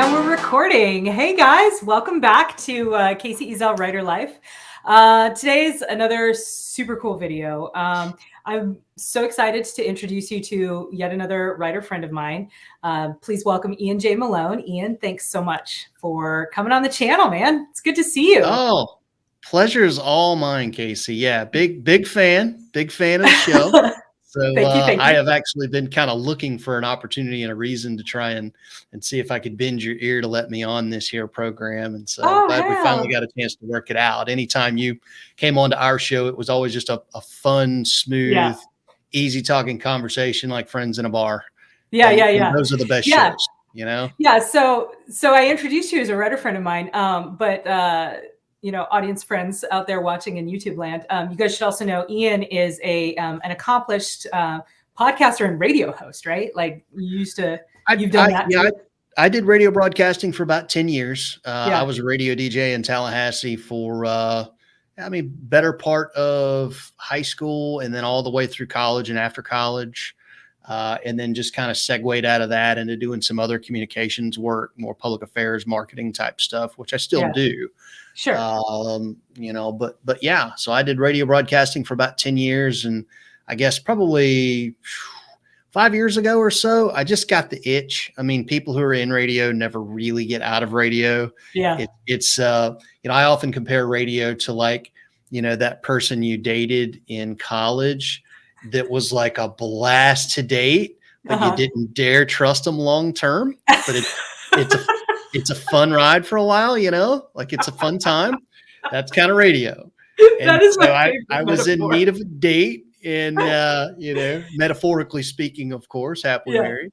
And we're recording. Hey guys, welcome back to Casey Ezel Writer Life. Today's another super cool video. I'm so excited to introduce you to yet another writer friend of mine. Please welcome Ian J. Malone. Ian, thanks so much for coming on the channel, man. It's good to see you. Oh, pleasure is all mine, Casey. Yeah, big fan of the show. So Thank you. I have actually been kind of looking for an opportunity and a reason to try and see if I could bend your ear to let me on this here program. And so glad we finally got a chance to work it out. Anytime you came on to our show, it was always just a fun, smooth, easy talking conversation like friends in a bar. And those are the best shows, you know? Yeah. So I introduced you as a writer friend of mine, but you know, audience friends out there watching in YouTube land, you guys should also know Ian is an accomplished podcaster and radio host, right? Like you used to, you've done that. Yeah, I did radio broadcasting for about 10 years. I was a radio DJ in Tallahassee for, better part of high school and then all the way through college and after college. And then just kind of segued out of that into doing some other communications work, more public affairs, marketing type stuff, which I still do. Sure. You know, but yeah, so I did radio broadcasting for about 10 years. And I guess probably 5 years ago or so, I just got the itch. I mean, people who are in radio never really get out of radio. Yeah. It's you know, I often compare radio to like, you know, that person you dated in college that was like a blast to date, but you didn't dare trust them long term. But it's a fun ride for a while, you know, like it's a fun time. That's kind of radio. And that is so I was in need of a date, and you know, metaphorically speaking, of course, happily married.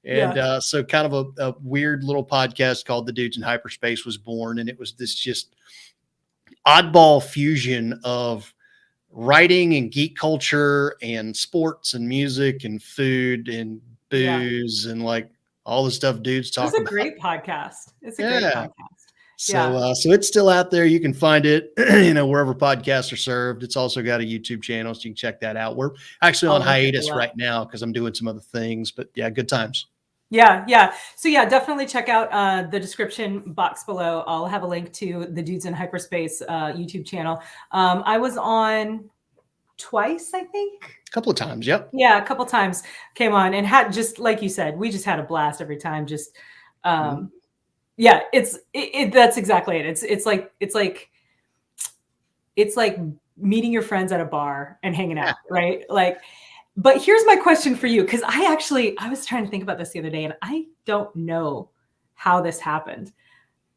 And so kind of a weird little podcast called The Dudes in Hyperspace was born, and it was this just oddball fusion of writing and geek culture and sports and music and food and booze and like all the stuff dudes talk about. It's a great podcast. It's a great podcast. So it's still out there. You can find it, you know, wherever podcasts are served. It's also got a YouTube channel, so you can check that out. We're actually on hiatus right now because I'm doing some other things, but yeah, good times. Yeah. So yeah, definitely check out the description box below. I'll have a link to the Dudes in Hyperspace YouTube channel. I was on twice, I think. A couple of times, yep. Yeah, a couple of times came on and had, just like you said, we just had a blast every time. Just yeah, that's exactly it. It's like meeting your friends at a bar and hanging out, right? Like, but here's my question for you, because I was trying to think about this the other day, and I don't know how this happened.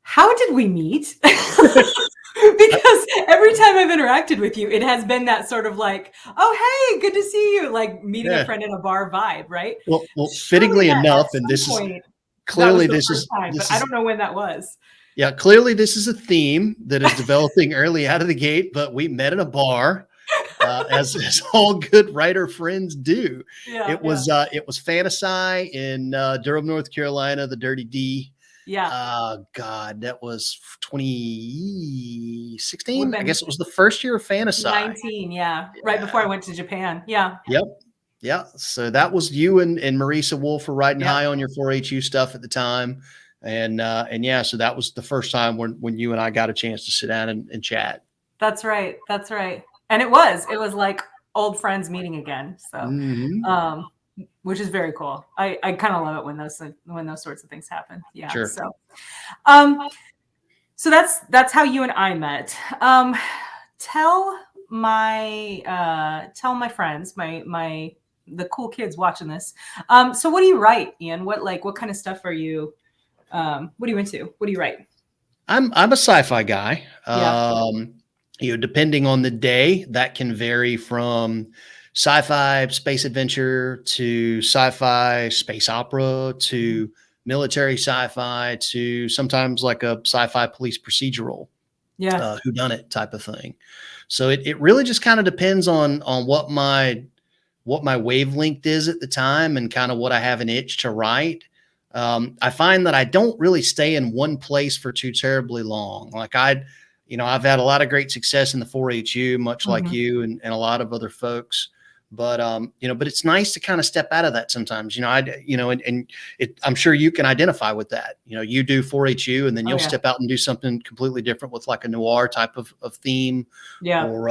How did we meet? Because every time I've interacted with you, it has been that sort of like, oh, hey, good to see you, like meeting a friend in a bar vibe, right? Well, fittingly enough, and this is clearly this is but I don't know when that was. Yeah, clearly this is a theme that is developing early out of the gate, but we met in a bar, as all good writer friends do. It was Fantasy in Durham, North Carolina, the Dirty D. God, that was 2016. I guess it was the first year of Fantasy. 19, right before I went to Japan. Yeah. So that was you and Marisa Wolf were riding high on your 4HU stuff at the time. And yeah, so that was the first time when you and I got a chance to sit down and chat. That's right. And it was like old friends meeting again. So, which is very cool. I kind of love it when those sorts of things happen. Yeah. Sure. So that's how you and I met. Tell my friends, the cool kids watching this. So what do you write, Ian? What kind of stuff are you, what are you into? What do you write? I'm a sci-fi guy. You know, depending on the day, that can vary from sci-fi space adventure to sci-fi space opera to military sci-fi to sometimes like a sci-fi police procedural, whodunit type of thing. So it really just kind of depends on what my wavelength is at the time and kind of what I have an itch to write. I find that I don't really stay in one place for too terribly long. Like I've had a lot of great success in the 4HU, much like you and a lot of other folks. But but it's nice to kind of step out of that sometimes. I'm sure you can identify with that. You do 4-HU, and then Oh you'll yeah. step out and do something completely different with like a noir type of theme, Yeah. or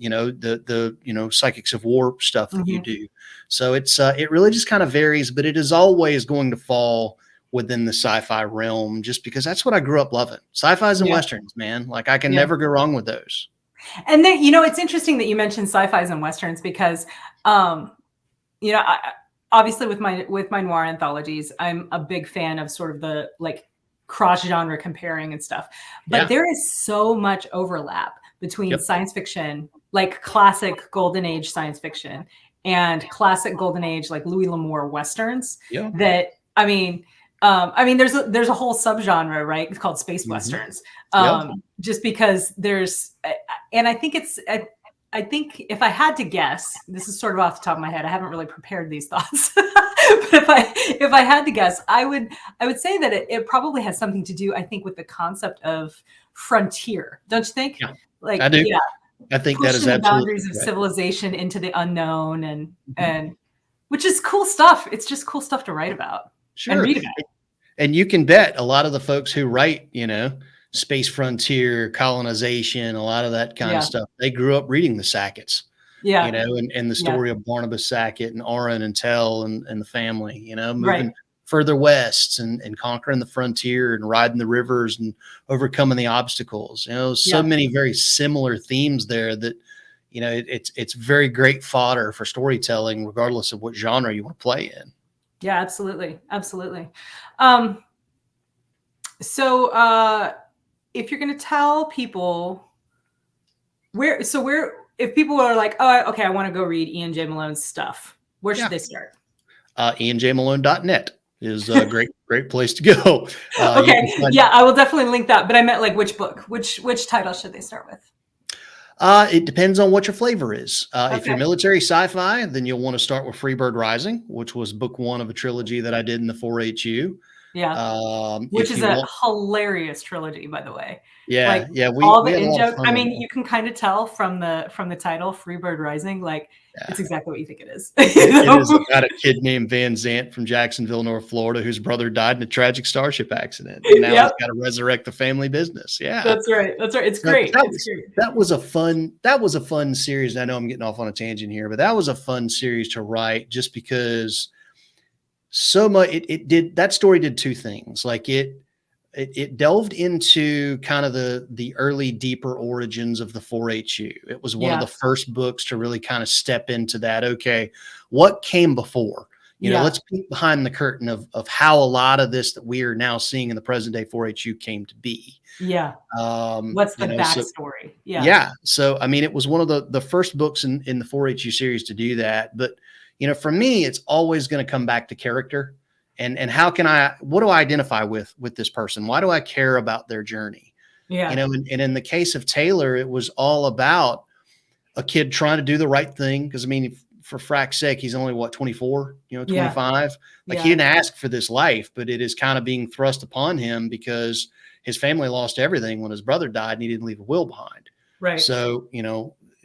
the Psychics of War stuff that you Hmm. do. So it really just kind of varies, but it is always going to fall within the sci-fi realm, just because that's what I grew up loving. Sci-fis and Yeah. westerns, man. Like I can Yeah. never go wrong with those. And then, it's interesting that you mentioned sci-fis and westerns because, um, obviously with my noir anthologies, I'm a big fan of sort of the like cross genre comparing and stuff. But Yeah. there is so much overlap between Yep. science fiction, like classic golden age science fiction, and classic golden age like Louis L'Amour westerns. Yeah. That there's a whole subgenre, right? It's called space Mhm. westerns. Yep. Just because and I think if I had to guess, this is sort of off the top of my head. I haven't really prepared these thoughts, but if I had to guess, I would say that it probably has something to do, I think, with the concept of frontier. Don't you think? Yeah. I Like, do. yeah, I think that is pushing the absolutely boundaries of correct. civilization into the unknown, Mhm. and which is cool stuff. It's just cool stuff to write about and Sure. read about. And you can bet a lot of the folks who write, space frontier, colonization, a lot of that kind of Yeah, stuff, they grew up reading the Sackets, yeah, and the yeah. story of Barnabas Sackett and Aaron and Tell and the family, Right. moving further west and conquering the frontier and riding the rivers and overcoming the obstacles. So Yeah. many very similar themes there that, it's very great fodder for storytelling, regardless of what genre you want to play in. Yeah, absolutely. Absolutely. Um, so if you're going to tell people if people are like, oh, okay, I want to go read Ian J. Malone's stuff, where should Yeah. they start? IanJmalone.net is a great place to go. You can Okay. find Yeah, I will definitely link that. But I meant like which book, which title should they start with? it depends on what your flavor is. If you're Okay. military sci-fi, then you'll want to start with Freebird Rising, which was book one of a trilogy that I did in the 4-HU. Yeah. Which If is you a want, hilarious trilogy, by the way. Like yeah, all we the had a in lot of joke. fun I with mean, it. you can kind of tell from the title, Freebird Rising, like Yeah. it's exactly what you think it is. It is about a kid named Van Zant from Jacksonville, North Florida, whose brother died in a tragic starship accident, and now he's Yep. got to resurrect the family business. Yeah. That's right. That's right. It's So great. It's great. that was a fun series. And I know I'm getting off on a tangent here, but that was a fun series to write, just because so much it did that story did two things. Like it delved into kind of the early deeper origins of the 4-HU. It was one of Yeah. the first books to really kind of step into that. Okay, what came before? Yeah. Let's peek behind the curtain of how a lot of this that we are now seeing in the present day 4-HU came to be. Yeah. What's the So backstory? Yeah. yeah. So, I mean, it was one of the first books in the 4-HU series to do that. But, for me, it's always going to come back to character and what do I identify with this person? Why do I care about their journey? Yeah. And in the case of Taylor, it was all about a kid trying to do the right thing. Cause I mean, for frack's sake, he's only what, 24, Yeah. 25. Like he Yeah. didn't ask for this life, but it is kind of being thrust upon him because his family lost everything when his brother died and he didn't leave a will behind. Right. So,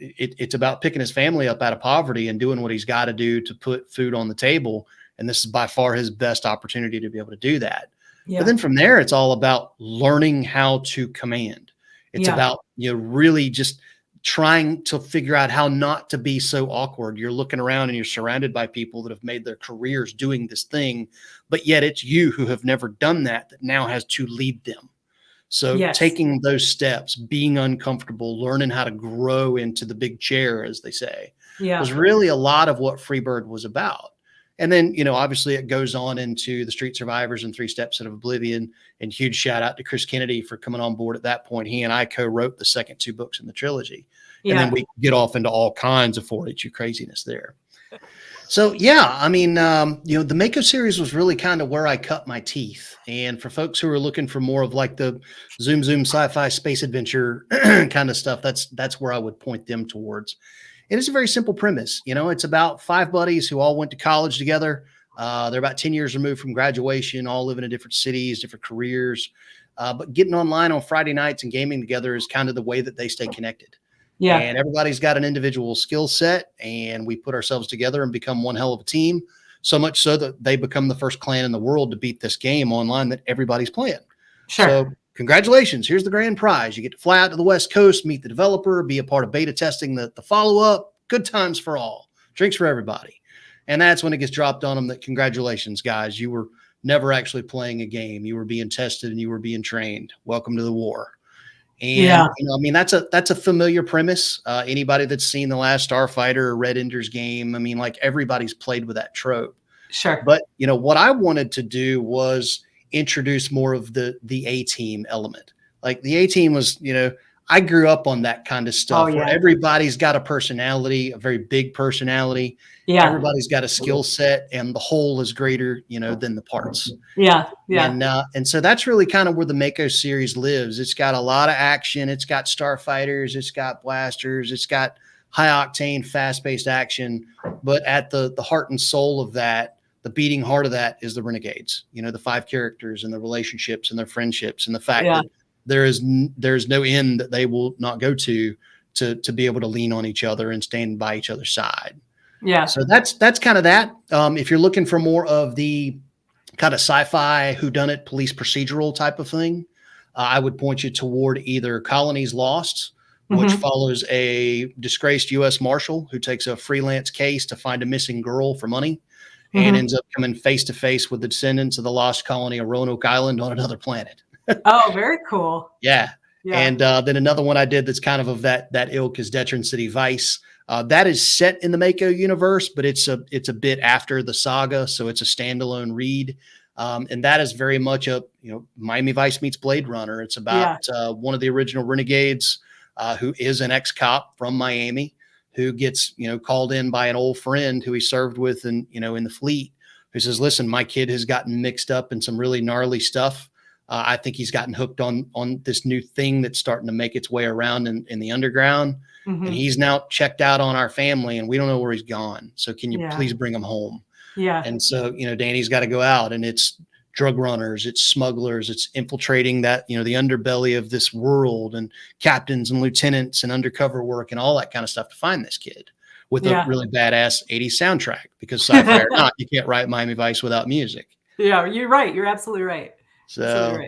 it's about picking his family up out of poverty and doing what he's got to do to put food on the table. And this is by far his best opportunity to be able to do that. But Yeah. then from there, it's all about learning how to command. It's Yeah. about, really just trying to figure out how not to be so awkward. You're looking around and you're surrounded by people that have made their careers doing this thing, but yet it's you who have never done that now has to lead them. So Yes. taking those steps, being uncomfortable, learning how to grow into the big chair, as they say, was Yeah. really a lot of what Freebird was about. And then, obviously it goes on into the Street Survivors and 3 Steps Out of Oblivion, and huge shout out to Chris Kennedy for coming on board at that point. He and I co-wrote the second 2 books in the trilogy. And then Yeah. we get off into all kinds of 4-HU craziness there. So yeah, I mean, the Mako series was really kind of where I cut my teeth. And for folks who are looking for more of like the zoom sci-fi space adventure kind of stuff, that's where I would point them towards. And it's a very simple premise. It's about 5 buddies who all went to college together. They're about 10 years removed from graduation, all living in different cities, different careers. But getting online on Friday nights and gaming together is kind of the way that they stay connected. Yeah. and everybody's got an individual skill set, and we put ourselves together and become one hell of a team. So much so that they become the first clan in the world to beat this game online that everybody's playing. Sure. So congratulations. Here's the grand prize. You get to fly out to the West Coast, meet the developer, be a part of beta testing, the follow-up. Good times for all. Drinks for everybody. And that's when it gets dropped on them that congratulations, guys. You were never actually playing a game. You were being tested and you were being trained. Welcome to the war. Yeah. And I mean, that's a familiar premise. Anybody that's seen The Last Starfighter or Red Ender's Game, I mean, like everybody's played with that trope. Sure. But what I wanted to do was introduce more of the A team element. Like the A team was, I grew up on that kind of stuff where everybody's got a personality, a very big personality. Yeah. Everybody's got a skill set, and the whole is greater, than the parts. Yeah. Yeah. And so that's really kind of where the Mako series lives. It's got a lot of action. It's got starfighters. It's got blasters. It's got high octane, fast paced action. But at the heart and soul of that, the beating heart of that is the renegades, the 5 characters and the relationships and their friendships, and the fact that there's no end that they will not go to be able to lean on each other and stand by each other's side. Yeah. So that's kind of that. If you're looking for more of the kind of sci-fi whodunit police procedural type of thing, I would point you toward either Colonies Lost, which follows a disgraced U.S. Marshal who takes a freelance case to find a missing girl for money and ends up coming face to face with the descendants of the lost colony of Roanoke Island on another planet. Oh, very cool. Yeah. And then another one I did that's kind of that ilk is Detron City Vice. That is set in the Mako universe, but it's a bit after the saga, so it's a standalone read. And that is very much Miami Vice meets Blade Runner. It's about one of the original renegades who is an ex-cop from Miami who gets called in by an old friend who he served with in the fleet, who says, listen, my kid has gotten mixed up in some really gnarly stuff. I think he's gotten hooked on this new thing that's starting to make its way around in the underground. And he's now checked out on our family and we don't know where he's gone. So can you please bring him home? Yeah. And so, Danny's got to go out, and it's drug runners, it's smugglers, it's infiltrating that, the underbelly of this world, and captains and lieutenants and undercover work and all that kind of stuff to find this kid with a really badass 80s soundtrack, because sci-fi or not, you can't write Miami Vice without music. Yeah, you're right. You're absolutely right. So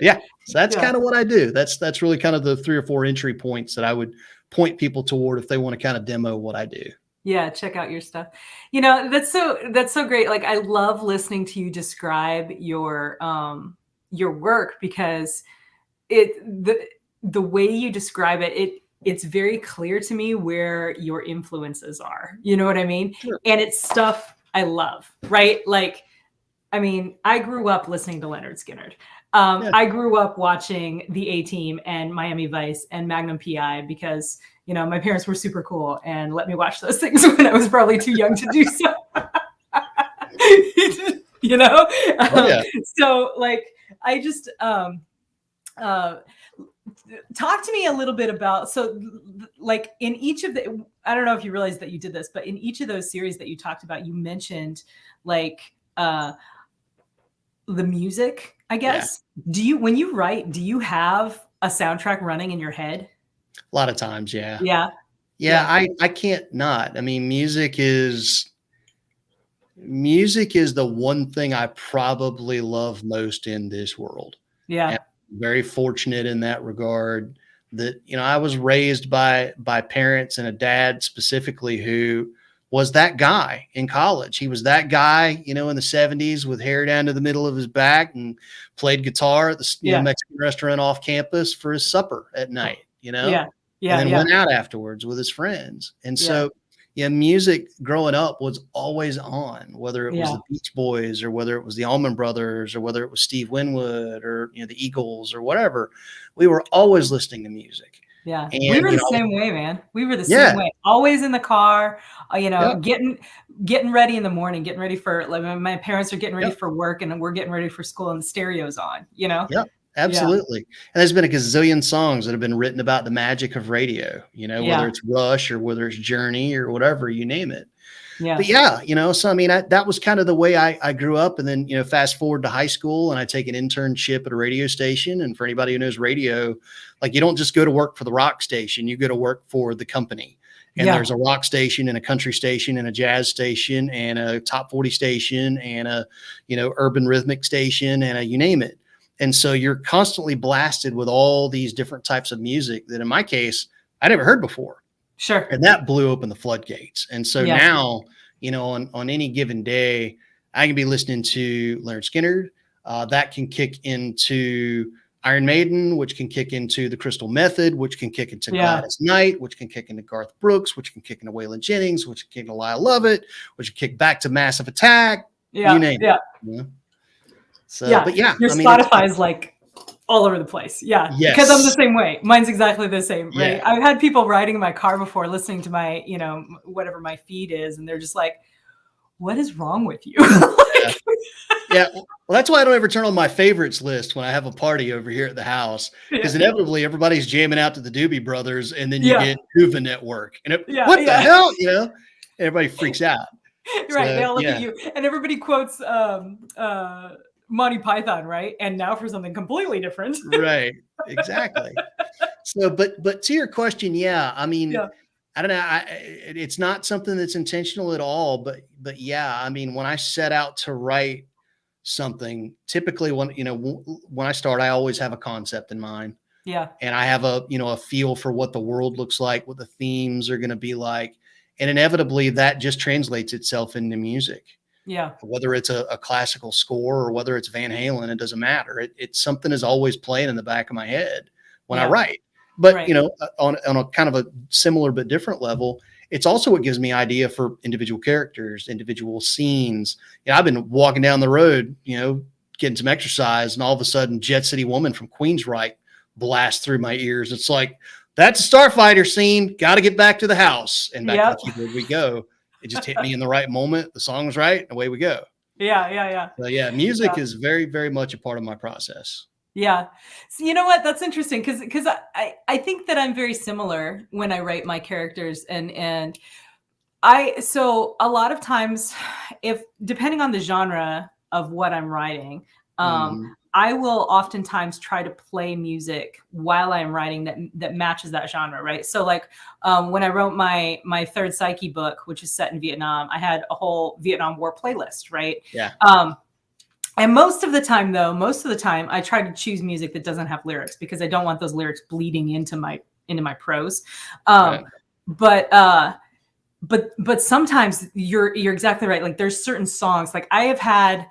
so that's kind of what I do. That's really kind of the 3 or 4 entry points that I would point people toward if they want to kind of demo what I do. Yeah, check out your stuff. That's so great. Like, I love listening to you describe your work, because the way you describe it's very clear to me where your influences are. You know what I mean? Sure. And it's stuff I love, right? Like, I mean, I grew up listening to Leonard Skinner. I grew up watching the A-Team and Miami Vice and Magnum PI because, my parents were super cool and let me watch those things when I was probably too young to do so. So like, I just, talk to me a little bit about, so like in each of the, I don't know if you realize that you did this, but in each of those series that you talked about, you mentioned like, the music, I guess. When you write, do you have a soundtrack running in your head? A lot of times. Yeah. I can't not. I mean, music is the one thing I probably love most in this world. Yeah. And I'm very fortunate in that regard that, I was raised by parents and a dad specifically who was that guy in college. He was that guy, in the 70s with hair down to the middle of his back and played guitar at the Mexican restaurant off campus for his supper at night, and then went out afterwards with his friends. And so, music growing up was always on, whether it was the Beach Boys or whether it was the Allman Brothers or whether it was Steve Winwood or, the Eagles or whatever. We were always listening to music. Yeah. And, we were the same way, man. We were the same way. Always in the car, getting ready in the morning, getting ready for, like, my parents are getting ready for work and we're getting ready for school and the stereo's on, Yep. Absolutely. And there's been a gazillion songs that have been written about the magic of radio, whether it's Rush or whether it's Journey or whatever, you name it. Yeah. yeah, so I mean, that was kind of the way I grew up. And then, fast forward to high school and I take an internship at a radio station. And for anybody who knows radio, like you don't just go to work for the rock station, you go to work for the company. And Yeah. there's a rock station and a country station and a jazz station and a top 40 station and a, urban rhythmic station and you name it. And so you're constantly blasted with all these different types of music that in my case, I never heard before. Sure. And that blew open the floodgates. And so Yeah. now, on any given day, I can be listening to Leonard Skinner. That can kick into Iron Maiden, which can kick into the Crystal Method, which can kick into Gladys Knight, which can kick into Garth Brooks, which can kick into Waylon Jennings, which can kick into Lyle Lovett, which can kick back to Massive Attack. Yeah. You name it. So, but yeah, your Spotify is like all over the place. Yeah. Yes. Because I'm the same way. Mine's exactly the same, right? Yeah. I've had people riding in my car before listening to my, whatever my feed is. And they're just like, what is wrong with you? Yeah. Well, that's why I don't ever turn on my favorites list when I have a party over here at the house, because inevitably everybody's jamming out to the Doobie Brothers, and then you get Hoover Network, and what the hell, everybody freaks out. Right? So, they all look at you, and everybody quotes Monty Python, right? And now for something completely different. Right. Exactly. So, but to your question, I mean. I don't know. It's not something that's intentional at all, but yeah, I mean, when I set out to write something, typically when I start, I always have a concept in mind. Yeah. And I have a feel for what the world looks like, what the themes are going to be like. And inevitably that just translates itself into music. Yeah. Whether it's a classical score or whether it's Van Halen, it doesn't matter. It's something is always playing in the back of my head when I write. But, on a kind of a similar but different level, it's also what gives me idea for individual characters, individual scenes. I've been walking down the road, getting some exercise, and all of a sudden Jet City Woman from Queensryche blasts through my ears. It's like, that's a Starfighter scene. Got to get back to the house. And back to the keyboard we go. It just hit me in the right moment. The song was right. And away we go. Yeah. So music is very, very much a part of my process. Yeah. So you know what? That's interesting because I think that I'm very similar when I write my characters and so a lot of times, if depending on the genre of what I'm writing, I will oftentimes try to play music while I'm writing that matches that genre, right? So like when I wrote my third Psyche book, which is set in Vietnam, I had a whole Vietnam War playlist, right? Yeah. And most of the time, I try to choose music that doesn't have lyrics because I don't want those lyrics bleeding into my prose. Right. But sometimes you're exactly right. Like there's certain songs, like I have had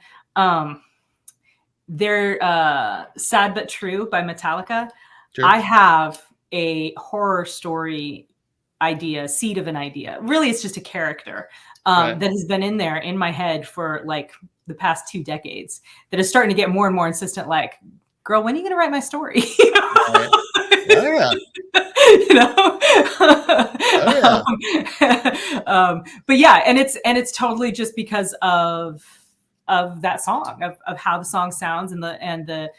Sad But True by Metallica. Sure. I have a horror story idea, seed of an idea. Really, it's just a character that has been in there in my head for like the past 2 decades that is starting to get more and more insistent. Like, girl, when are you going to write my story? But yeah, and it's totally just because of that song, of how the song sounds and the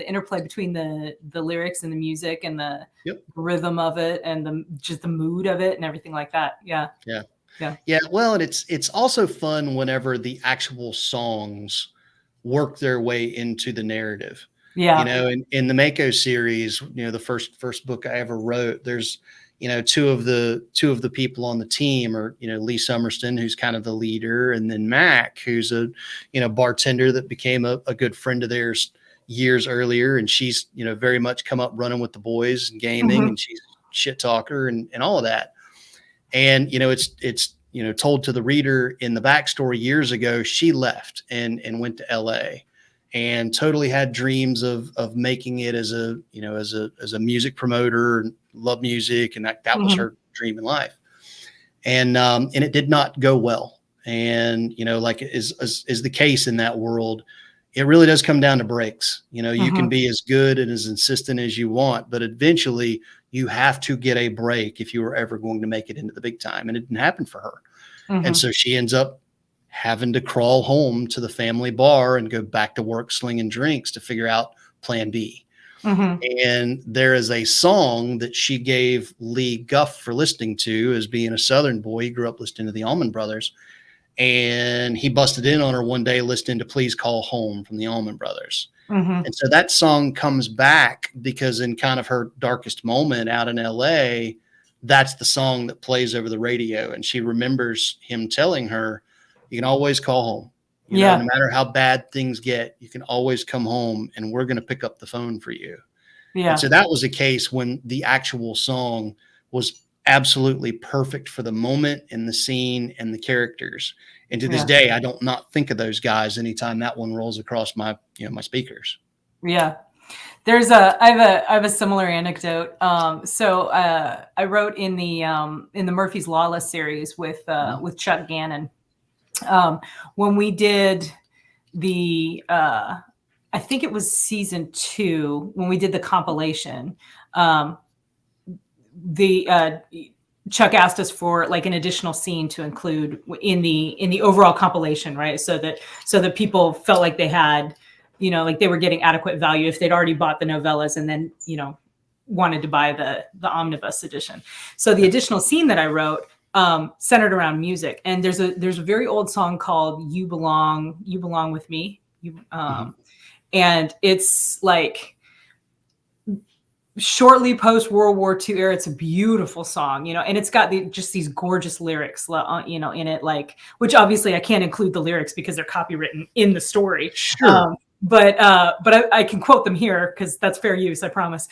interplay between the lyrics and the music and the rhythm of it and just the mood of it and everything like that. Yeah. Well, and it's also fun whenever the actual songs work their way into the narrative. Yeah. In the Mako series, the first book I ever wrote, there's, two of the people on the team are, Lee Summerston, who's kind of the leader, and then Mac, who's a, bartender that became a good friend of theirs years earlier. And she's, very much come up running with the boys and gaming, and she's a shit talker and all of that. And, it's told to the reader in the backstory years ago, she left and went to LA and totally had dreams of making it as a music promoter and love music. And that was her dream in life. And it did not go well. And, like is the case in that world, it really does come down to breaks. You can be as good and as insistent as you want, but eventually you have to get a break if you were ever going to make it into the big time. And it didn't happen for her. And so she ends up having to crawl home to the family bar and go back to work slinging drinks to figure out plan B. Mhm. And there is a song that she gave Lee guff for listening to, as being a Southern boy. He grew up listening to the Allman Brothers. And he busted in on her one day listening to Please Call Home from the Allman Brothers. Mhm. And so that song comes back because in kind of her darkest moment out in LA, that's the song that plays over the radio. And she remembers him telling her, you can always call home. You know, no Yeah. matter how bad things get, you can always come home and we're going to pick up the phone for you. And Yeah. so that was a case when the actual song was absolutely perfect for the moment and the scene and the characters. And to this Yeah. day, I don't not think of those guys anytime that one rolls across my, my speakers. Yeah. I have a similar anecdote. I wrote in the Murphy's Law List series with Chuck Gannon. When we did I think it was season 2, when we did the compilation, the Chuck asked us for like an additional scene to include in the overall compilation, right? So that people felt like they had, like they were getting adequate value if they'd already bought the novellas and then, wanted to buy the omnibus edition. So the additional scene that I wrote centered around music, and there's a very old song called "You Belong with Me," and it's like shortly post World War II era. It's a beautiful song, and it's got just these gorgeous lyrics, in it, like, which obviously I can't include the lyrics because they're copywritten in the story. Sure. But I can quote them here because that's fair use, I promise.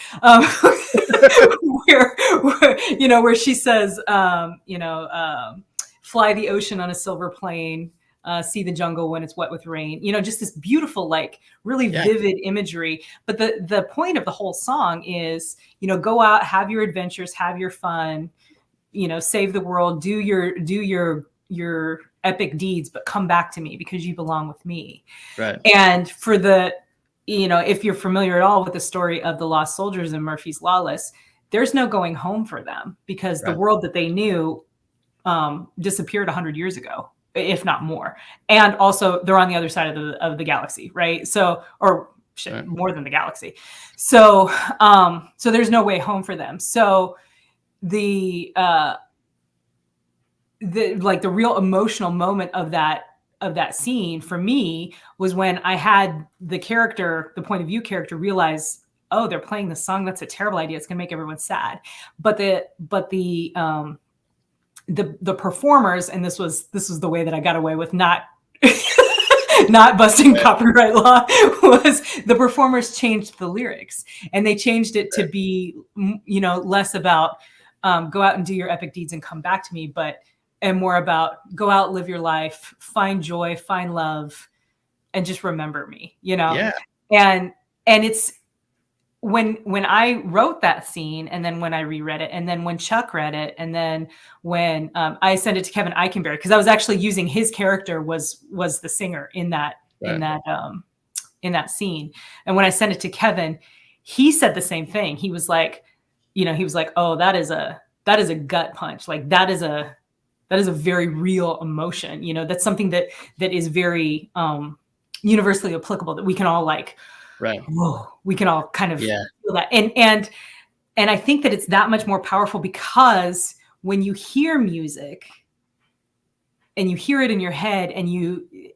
Where she says, fly the ocean on a silver plane, see the jungle when it's wet with rain, just this beautiful, like really vivid imagery. But the point of the whole song is, go out, have your adventures, have your fun, save the world, do your epic deeds, but come back to me because you belong with me. Right. And for if you're familiar at all with the story of the lost soldiers in Murphy's Law List, there's no going home for them because the world that they knew disappeared 100 years ago, if not more. And also they're on the other side of the galaxy, right? So, or shit, more than the galaxy. So there's no way home for them. So the real emotional moment of that scene for me was when I had the point of view character, realize, oh, they're playing the song. That's a terrible idea. It's gonna make everyone sad. But the performers, and this was the way that I got away with not busting copyright law, was the performers changed the lyrics, and they changed it to be, less about go out and do your epic deeds and come back to me, and more about go out, live your life, find joy, find love, and just remember me, and it's when I wrote that scene, and then when I reread it, and then when Chuck read it, and then when I sent it to Kevin Eikenberry, because I was actually using his character was the singer in that scene. And when I sent it to Kevin, he said the same thing. He was like, oh, that is a gut punch. Like that is a very real emotion. That's something that is very universally applicable, that we can all like, whoa, we can all kind of feel that. And I think that it's that much more powerful because when you hear music and you hear it in your head and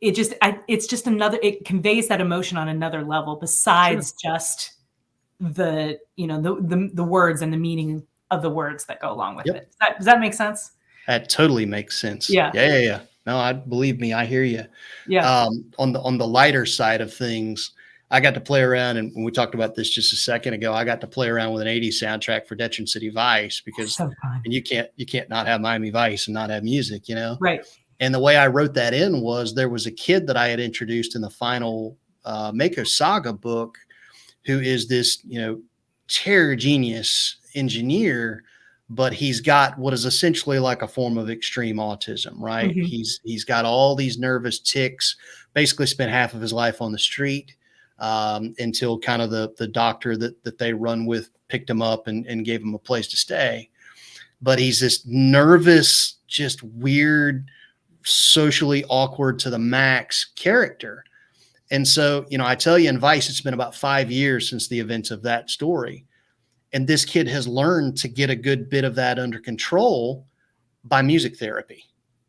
it conveys that emotion on another level besides just the words and the meaning of the words that go along with it. Does that make sense? That totally makes sense. Yeah. No, believe me, I hear you. Yeah. On the lighter side of things, I got to play around, and when we talked about this just a second ago, I got to play around with an 80s soundtrack for Detroit City Vice, because and you can't not have Miami Vice and not have music, Right. And the way I wrote that in was there was a kid that I had introduced in the final Mako Saga book who is this, terror genius engineer, but he's got what is essentially like a form of extreme autism, right? Mm-hmm. He's got all these nervous tics, basically spent half of his life on the street until kind of the doctor that they run with picked him up and gave him a place to stay. But he's this nervous, just weird, socially awkward to the max character. And so, I tell you in Vice, it's been about 5 years since the events of that story. And this kid has learned to get a good bit of that under control by music therapy.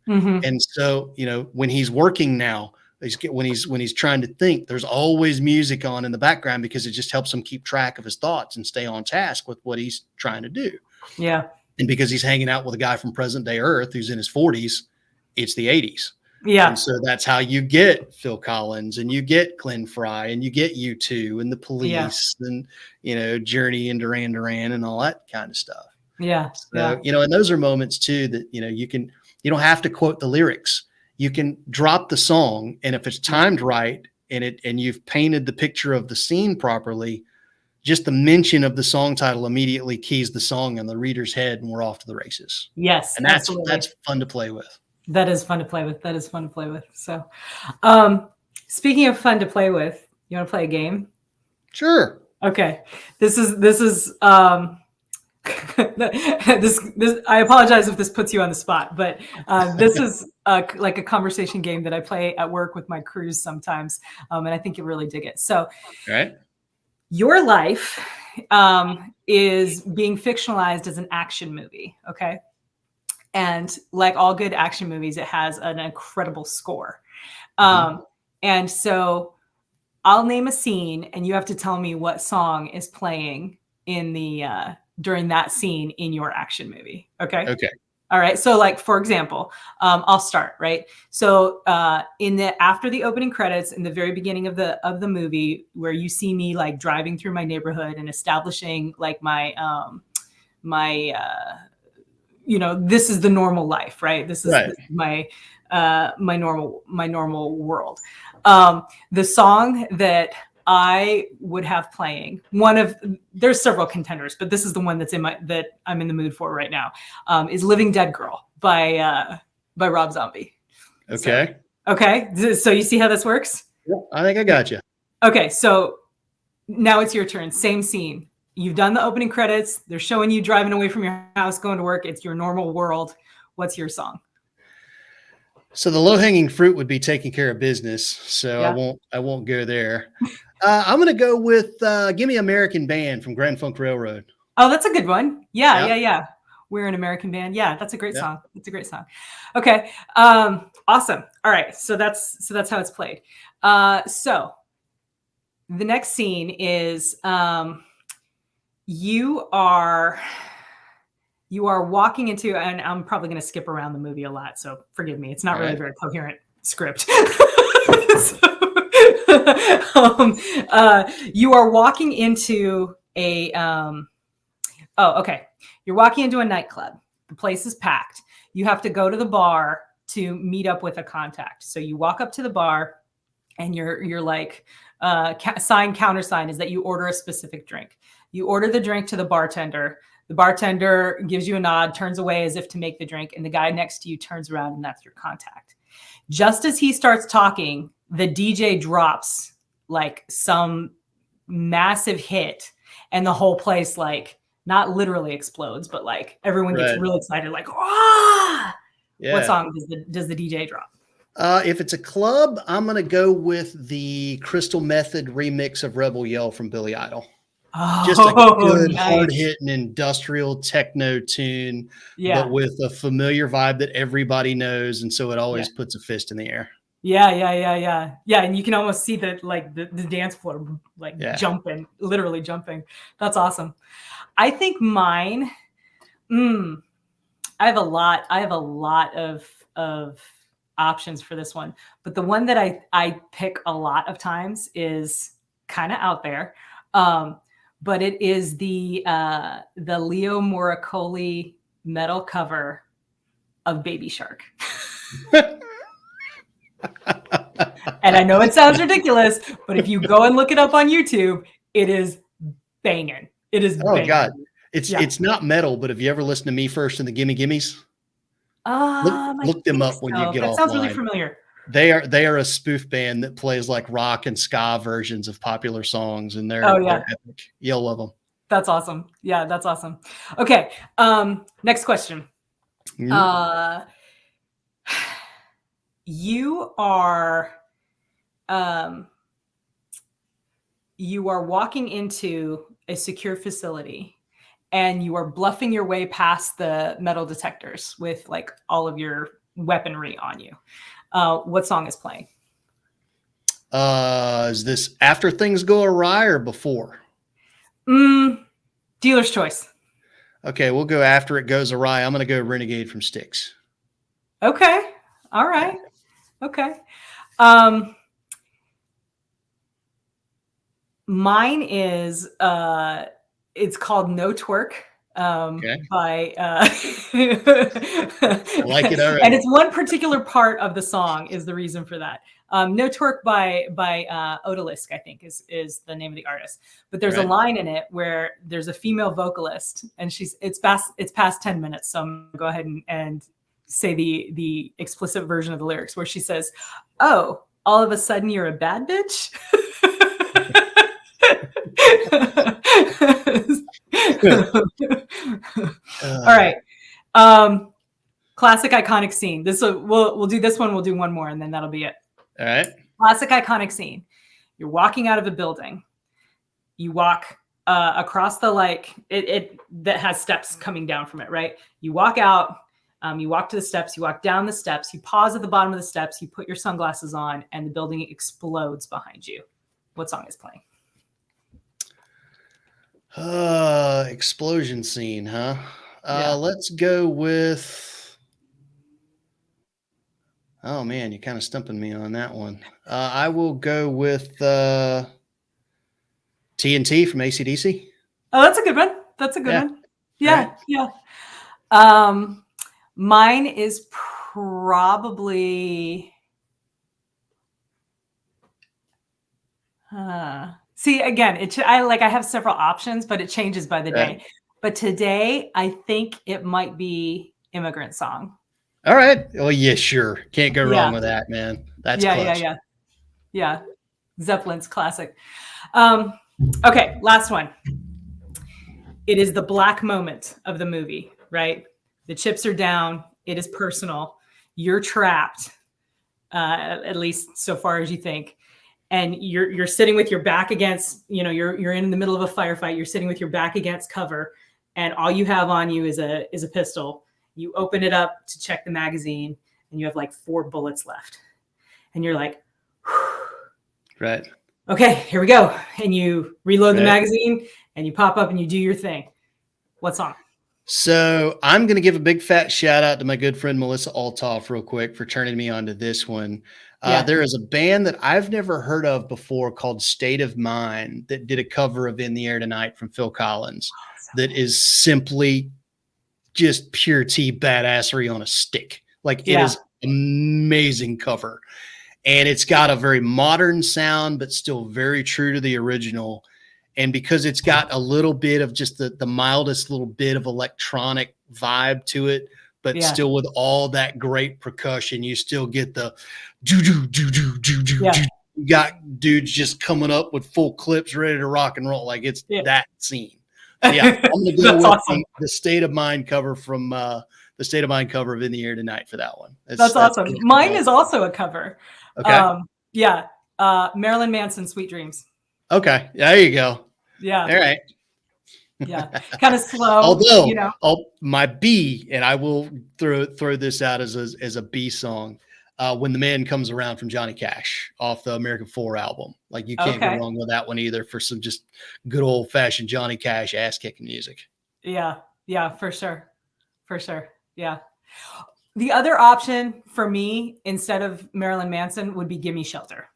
Mm-hmm. And so, when he's working now, when he's trying to think, there's always music on in the background because it just helps him keep track of his thoughts and stay on task with what he's trying to do. Yeah. And because he's hanging out with a guy from present day Earth who's in his 40s, it's the 80s. Yeah. And so that's how you get Phil Collins and you get Glenn Frey and you get U2 and the Police and, Journey and Duran Duran and all that kind of stuff. Yeah. So, and those are moments too that, you don't have to quote the lyrics. You can drop the song, and if it's timed right and you've painted the picture of the scene properly, just the mention of the song title immediately keys the song in the reader's head, and we're off to the races. Yes. And that's fun to play with. That is fun to play with. So, speaking of fun to play with, you want to play a game? Sure. Okay. This is this I apologize if this puts you on the spot, but this is like a conversation game that I play at work with my crews sometimes, and I think you'll really dig it. So, right. Your life is being fictionalized as an action movie, okay? And like all good action movies, it has an incredible score. And so I'll name a scene, and you have to tell me what song is playing in the during that scene in your action movie. Okay. Okay. All right. So, like, for example, I'll start, right? So after the opening credits, in the very beginning of the movie, where you see me like driving through my neighborhood and establishing like my this is the normal life, right? This is my normal world. The song that I would have playing, there's several contenders, but this is the one that I'm in the mood for right now, is Living Dead Girl by Rob Zombie. Okay. So you see how this works? Yep, I think I got you. Okay. So now it's your turn. Same scene. You've done the opening credits. They're showing you driving away from your house, going to work. It's your normal world. What's your song? So the low-hanging fruit would be Taking Care of Business. So I won't go there. I'm going to go with Give Me American Band from Grand Funk Railroad. Oh, that's a good one. Yeah. We're an American Band. Yeah, that's a great song. It's a great song. Okay. Awesome. All right. So that's how it's played. So the next scene is you are walking into, and I'm probably going to skip around the movie a lot, so forgive me. It's not really a very coherent script. You are walking into you're walking into a nightclub. The place is packed. You have to go to the bar to meet up with a contact. So you walk up to the bar, and you're like, countersign is that you order a specific drink. You order the drink to the bartender. The bartender gives you a nod, turns away as if to make the drink, and the guy next to you turns around, and that's your contact. Just as he starts talking, the DJ drops like some massive hit, and the whole place, like, not literally explodes, but like everyone gets real excited, like, ah! Yeah. What song does the DJ drop? If it's a club, I'm going to go with the Crystal Method remix of Rebel Yell from Billy Idol. Just a good, hard-hitting industrial techno tune, but with a familiar vibe that everybody knows, and so it always puts a fist in the air. Yeah, and you can almost see the dance floor jumping, literally jumping. That's awesome. I think mine. I have a lot of options for this one, but the one that I pick a lot of times is kind of out there. But it is the Leo Moracoli metal cover of Baby Shark. And I know it sounds ridiculous, but if you go and look it up on YouTube, it is banging. It is banging. God. It's not metal, but have you ever listened to Me First and the Gimme Gimmes? Look them up when you get offline. That sounds really familiar. They are a spoof band that plays like rock and ska versions of popular songs, and they're epic. You'll love them. That's awesome. Yeah, that's awesome. Okay, next question. You are you are walking into a secure facility and you are bluffing your way past the metal detectors with like all of your weaponry on you. What song is playing? Is this after things go awry or before? Dealer's choice. Okay, we'll go after it goes awry. I'm going to go Renegade from Styx. Okay. All right. Yeah. Okay. Mine is it's called No Twerk by I like it already. and it's one particular part of the song is the reason for that. No Twerk by Odalisque, I think is the name of the artist. But there's a line in it where there's a female vocalist and it's past 10 minutes, so I'm gonna go ahead and say the explicit version of the lyrics where she says, "Oh, all of a sudden you're a bad bitch." All right. Classic iconic scene. We'll do this one. We'll do one more, and then that'll be it. All right. Classic iconic scene. You're walking out of a building. You walk across the it that has steps coming down from it. Right. You walk out. You walk to the steps. You walk down the steps. You pause at the bottom of the steps. You put your sunglasses on, and the building explodes behind you. What song is playing? Explosion scene, huh? Let's go with. Oh man, you're kind of stumping me on that one. I will go with TNT from AC/DC. Oh, that's a good one. That's a good one. Yeah, right. Yeah. Mine is probably. See, again, I have several options, but it changes by the day. But today, I think it might be Immigrant Song. All right. Well, yeah, sure. Can't go wrong with that, man. That's clutch. Yeah. Zeppelin's classic. Okay, last one. It is the black moment of the movie, right? The chips are down. It is personal. You're trapped, at least so far as you think. And you're sitting with your back against, you're in the middle of a firefight. You're sitting with your back against cover, and all you have on you is a pistol. You open it up to check the magazine, and you have like 4 bullets left. And you're like, right. Okay, here we go. And you reload the magazine, and you pop up and you do your thing. What song? So I'm going to give a big fat shout out to my good friend Melissa Altoff real quick for turning me on to this one. There is a band that I've never heard of before called State of Mind that did a cover of In the Air Tonight from Phil Collins that is simply just pure T badassery on a stick. Like it is amazing cover. And it's got a very modern sound, but still very true to the original. And because it's got a little bit of just the mildest little bit of electronic vibe to it, but still with all that great percussion, you still get the do. You got dudes just coming up with full clips ready to rock and roll. Like it's that scene. So I'm going to go with the State of Mind cover from the State of Mind cover of In the Air Tonight for that one. That's awesome. Mine is also a cover. Okay. Marilyn Manson, Sweet Dreams. Okay. There you go. Yeah. All right. Yeah. Kind of slow. Although my B, and I will throw this out as a B song, When the Man Comes Around from Johnny Cash off the American 4 album. Like you can't go wrong with that one either for some just good old fashioned Johnny Cash ass kicking music. Yeah. Yeah, for sure. For sure. Yeah. The other option for me instead of Marilyn Manson would be Gimme Shelter.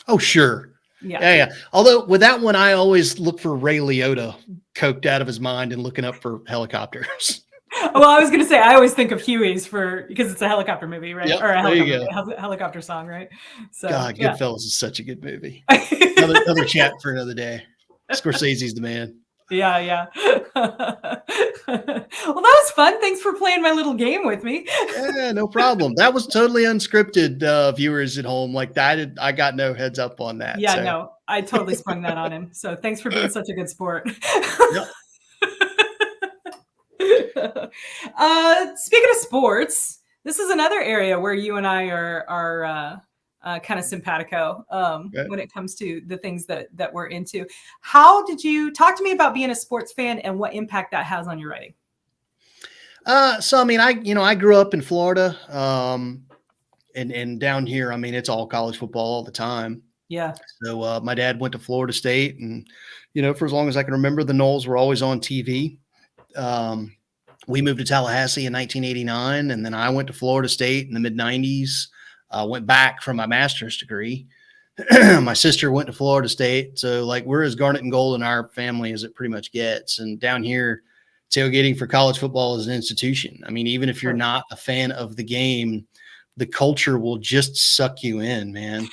Oh, sure. Yeah. Although with that one, I always look for Ray Liotta coked out of his mind and looking up for helicopters. Well, I was going to say, I always think of Huey's because it's a helicopter movie, right? Yep, or a helicopter song, right? So, God, Goodfellas is such a good movie. Another chat for another day. Scorsese's the man. Yeah. Well, that was fun. Thanks for playing my little game with me. Yeah, no problem. That was totally unscripted, viewers at home. Like I got no heads up on that. Yeah, no, I totally sprung that on him. So thanks for being such a good sport. Yep. Speaking of sports, this is another area where you and I are kind of simpatico Right. when it comes to the things that we're into. How did you talk to me about being a sports fan and what impact that has on your writing? So I mean, I grew up in Florida, and down here, I mean, it's all college football all the time. Yeah. So my dad went to Florida State, and for as long as I can remember, the Knowles were always on TV. Um, we moved to Tallahassee in 1989, and then I went to Florida State in the mid 90s. Went back for my master's degree. My sister went to Florida State, so like we're as garnet and gold in our family as it pretty much gets. And down here, tailgating for college football is an institution. I mean, even if you're Sure. not a fan of the game, the culture will just suck you in, man.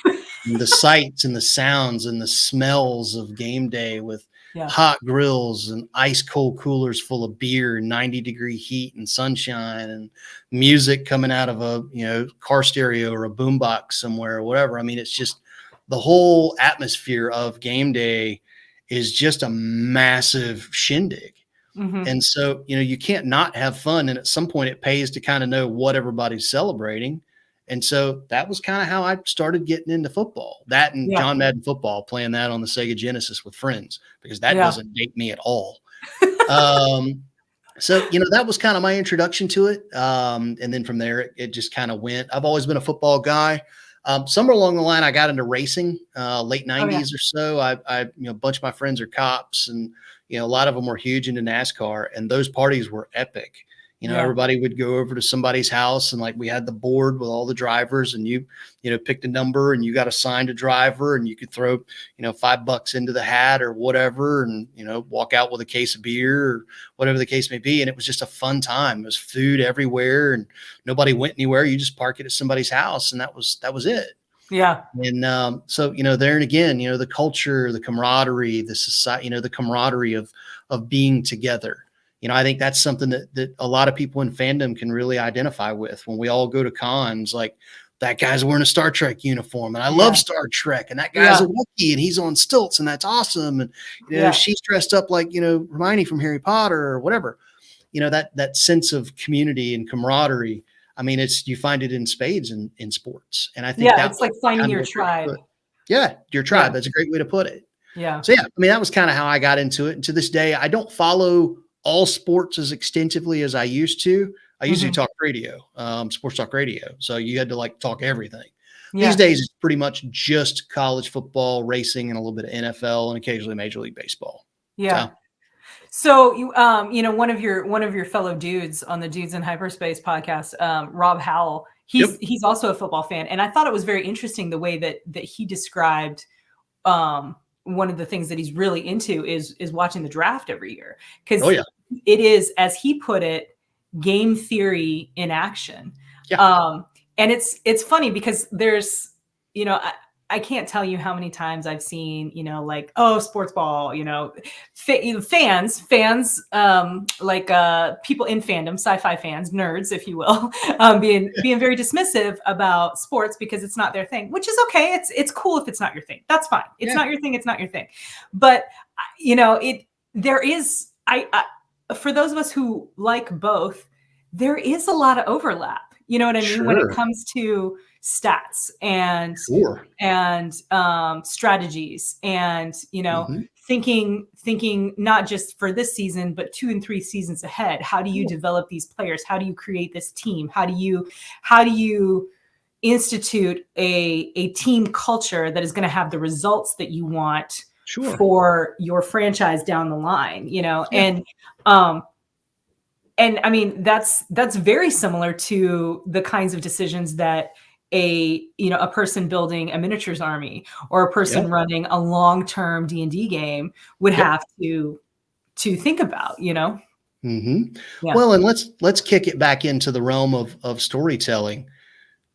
And the sights and the sounds and the smells of game day with Yeah. hot grills and ice cold coolers full of beer and 90-degree heat and sunshine and music coming out of a car stereo or a boombox somewhere or whatever. I mean, it's just the whole atmosphere of game day is just a massive shindig. Mm-hmm. And so, you can't not have fun. And at some point it pays to kind of know what everybody's celebrating. And so that was kind of how I started getting into football. That and John Madden football, playing that on the Sega Genesis with friends, because that doesn't date me at all. So, that was kind of my introduction to it. And then from there, it just kind of went. I've always been a football guy. Somewhere along the line, I got into racing, late 90s or so. I a bunch of my friends are cops, and, a lot of them were huge into NASCAR, and those parties were epic. Everybody would go over to somebody's house, and like we had the board with all the drivers, and you picked a number and you got assigned a driver, and you could throw, $5 into the hat or whatever, and, walk out with a case of beer or whatever the case may be. And it was just a fun time. It was food everywhere and nobody went anywhere. You just park it at somebody's house, and that was it. Yeah. And so, there and again, the culture, the camaraderie, the society, the camaraderie of being together. I think that's something that a lot of people in fandom can really identify with. When we all go to cons, like that guy's wearing a Star Trek uniform, and I love Star Trek, and that guy's a Wookiee, and he's on stilts, and that's awesome. And she's dressed up like Hermione from Harry Potter or whatever. That sense of community and camaraderie. I mean, you find it in spades in sports, and I think it's like finding your tribe. Yeah, your tribe. That's a great way to put it. Yeah. So I mean, that was kind of how I got into it. And to this day, I don't follow all sports as extensively as I used to. I usually talk radio, sports talk radio. So you had to like talk everything. Yeah. These days, it's pretty much just college football, racing, and a little bit of NFL, and occasionally Major League Baseball. Yeah. So you, one of your fellow dudes on the Dudes in Hyperspace podcast, Rob Howell, he's also a football fan, and I thought it was very interesting the way that he described. One of the things that he's really into is watching the draft every year, because it is, as he put it, game theory in action. Yeah. And it's funny because there's, I can't tell you how many times I've seen, like, sports ball, fans, like people in fandom, sci-fi fans, nerds, if you will, being very dismissive about sports because it's not their thing, which is okay. It's cool if it's not your thing. That's fine. It's not your thing. It's not your thing. But, there is, for those of us who like both, there is a lot of overlap. You know what I mean? Sure. When it comes to stats and strategies and, thinking not just for this season, but 2 and 3 seasons ahead. How do you develop these players? How do you create this team? How do you institute a team culture that is going to have the results that you want for your franchise down the line, and I mean, that's very similar to the kinds of decisions that a person building a miniatures army or a person running a long-term D&D game would have to think about, Well, and let's kick it back into the realm of storytelling.